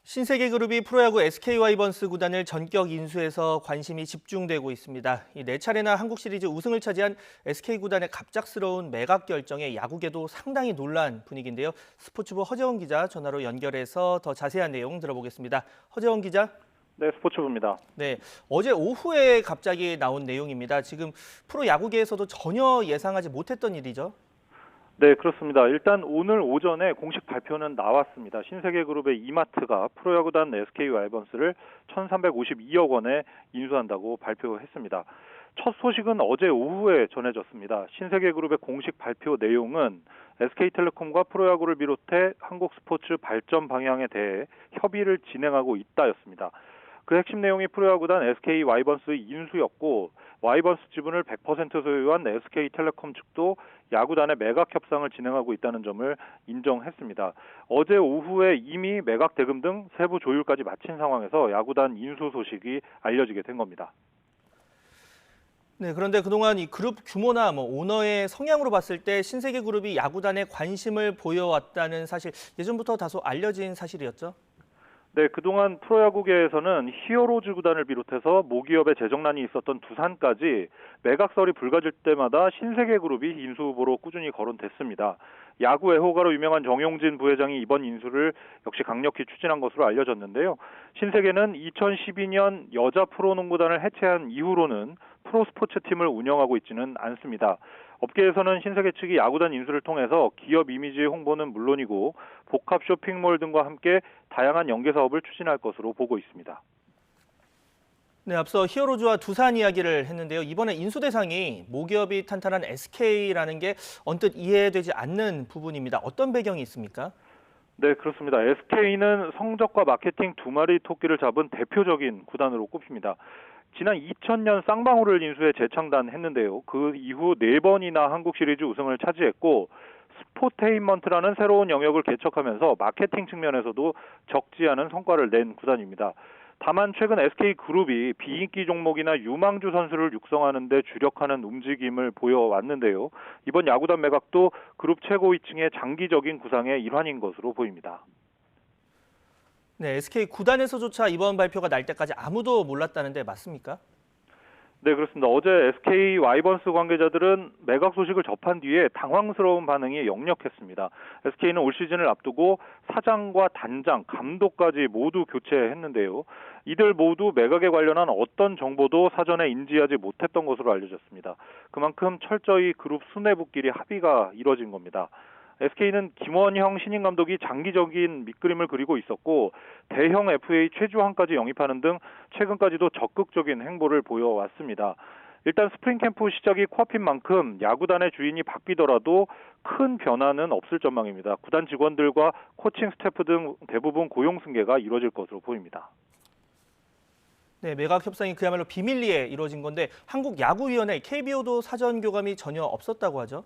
신세계그룹이 프로야구 SK와이번스 구단을 전격 인수해서 관심이 집중되고 있습니다. 이 4차례나 한국 시리즈 우승을 차지한 SK 구단의 갑작스러운 매각 결정에 야구계도 상당히 놀란 분위기인데요. 스포츠부 허재원 기자 전화로 연결해서 더 자세한 내용 들어보겠습니다. 허재원 기자. 네, 스포츠부입니다. 네, 어제 오후에 갑자기 나온 내용입니다. 지금 프로야구계에서도 전혀 예상하지 못했던 일이죠. 네, 그렇습니다. 일단 오늘 오전에 공식 발표는 나왔습니다. 신세계그룹의 이마트가 프로야구단 SK와이번스를 1,352억 원에 인수한다고 발표했습니다. 첫 소식은 어제 오후에 전해졌습니다. 신세계그룹의 공식 발표 내용은 SK텔레콤과 프로야구를 비롯해 한국 스포츠 발전 방향에 대해 협의를 진행하고 있다였습니다. 그 핵심 내용이 프로야구단 SK와이번스 인수였고 와이번스 지분을 100% 소유한 SK텔레콤 측도 야구단의 매각 협상을 진행하고 있다는 점을 인정했습니다. 어제 오후에 이미 매각 대금 등 세부 조율까지 마친 상황에서 야구단 인수 소식이 알려지게 된 겁니다. 네, 그런데 그동안 이 그룹 규모나 오너의 성향으로 봤을 때 신세계그룹이 야구단에 관심을 보여왔다는 사실 예전부터 다소 알려진 사실이었죠. 네, 그동안 프로야구계에서는 히어로즈 구단을 비롯해서 모기업의 재정난이 있었던 두산까지 매각설이 불거질 때마다 신세계그룹이 인수 후보로 꾸준히 거론됐습니다. 야구 애호가로 유명한 정용진 부회장이 이번 인수를 역시 강력히 추진한 것으로 알려졌는데요. 신세계는 2012년 여자 프로농구단을 해체한 이후로는 프로스포츠팀을 운영하고 있지는 않습니다. 업계에서는 신세계 측이 야구단 인수를 통해서 기업 이미지의 홍보는 물론이고 복합 쇼핑몰 등과 함께 다양한 연계 사업을 추진할 것으로 보고 있습니다. 네, 앞서 히어로즈와 두산 이야기를 했는데요. 이번에 인수 대상이 모기업이 탄탄한 SK라는 게 언뜻 이해되지 않는 부분입니다. 어떤 배경이 있습니까? 네, 그렇습니다. SK는 성적과 마케팅 두 마리 토끼를 잡은 대표적인 구단으로 꼽힙니다. 지난 2000년 쌍방울을 인수해 재창단했는데요. 그 이후 4번이나 한국 시리즈 우승을 차지했고 스포테인먼트라는 새로운 영역을 개척하면서 마케팅 측면에서도 적지 않은 성과를 낸 구단입니다. 다만 최근 SK그룹이 비인기 종목이나 유망주 선수를 육성하는 데 주력하는 움직임을 보여왔는데요. 이번 야구단 매각도 그룹 최고위층의 장기적인 구상의 일환인 것으로 보입니다. 네, SK 구단에서조차 이번 발표가 날 때까지 아무도 몰랐다는데 맞습니까? 네, 그렇습니다. 어제 SK 와이번스 관계자들은 매각 소식을 접한 뒤에 당황스러운 반응이 역력했습니다. SK는 올 시즌을 앞두고 사장과 단장, 감독까지 모두 교체했는데요. 이들 모두 매각에 관련한 어떤 정보도 사전에 인지하지 못했던 것으로 알려졌습니다. 그만큼 철저히 그룹 수뇌부끼리 합의가 이뤄진 겁니다. SK는 김원형 신임 감독이 장기적인 밑그림을 그리고 있었고 대형 FA 최주환까지 영입하는 등 최근까지도 적극적인 행보를 보여왔습니다. 일단 스프링 캠프 시작이 코앞인 만큼 야구단의 주인이 바뀌더라도 큰 변화는 없을 전망입니다. 구단 직원들과 코칭 스태프 등 대부분 고용 승계가 이루어질 것으로 보입니다. 네, 매각 협상이 그야말로 비밀리에 이루어진 건데 한국야구위원회 KBO도 사전 교감이 전혀 없었다고 하죠.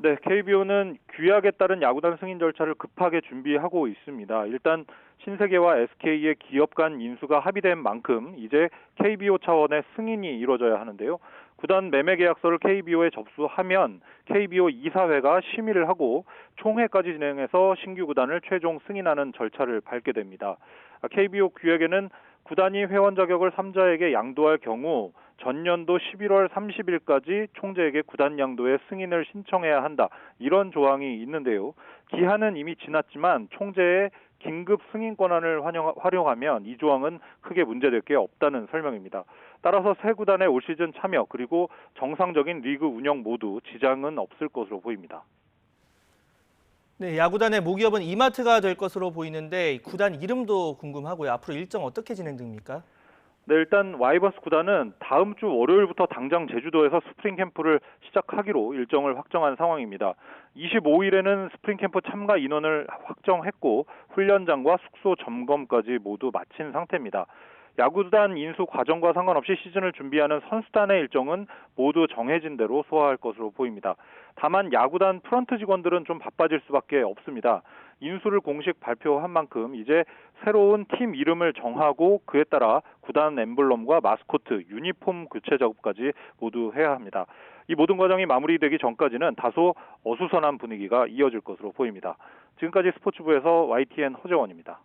네, KBO는 규약에 따른 야구단 승인 절차를 급하게 준비하고 있습니다. 일단 신세계와 SK의 기업 간 인수가 합의된 만큼 이제 KBO 차원의 승인이 이루어져야 하는데요. 구단 매매 계약서를 KBO에 접수하면 KBO 이사회가 심의를 하고 총회까지 진행해서 신규 구단을 최종 승인하는 절차를 밟게 됩니다. KBO 규약에는 구단이 회원 자격을 3자에게 양도할 경우 전년도 11월 30일까지 총재에게 구단 양도의 승인을 신청해야 한다. 이런 조항이 있는데요. 기한은 이미 지났지만 총재의 긴급 승인 권한을 활용하면 이 조항은 크게 문제될 게 없다는 설명입니다. 따라서 새 구단의 올 시즌 참여 그리고 정상적인 리그 운영 모두 지장은 없을 것으로 보입니다. 네, 야구단의 모기업은 이마트가 될 것으로 보이는데 구단 이름도 궁금하고요. 앞으로 일정 어떻게 진행됩니까? 네, 일단 와이번스 구단은 다음 주 월요일부터 당장 제주도에서 스프링 캠프를 시작하기로 일정을 확정한 상황입니다. 25일에는 스프링 캠프 참가 인원을 확정했고 훈련장과 숙소 점검까지 모두 마친 상태입니다. 야구단 인수 과정과 상관없이 시즌을 준비하는 선수단의 일정은 모두 정해진 대로 소화할 것으로 보입니다. 다만 야구단 프런트 직원들은 좀 바빠질 수밖에 없습니다. 인수를 공식 발표한 만큼 이제 새로운 팀 이름을 정하고 그에 따라 구단 엠블럼과 마스코트, 유니폼 교체 작업까지 모두 해야 합니다. 이 모든 과정이 마무리되기 전까지는 다소 어수선한 분위기가 이어질 것으로 보입니다. 지금까지 스포츠부에서 YTN 허재원입니다.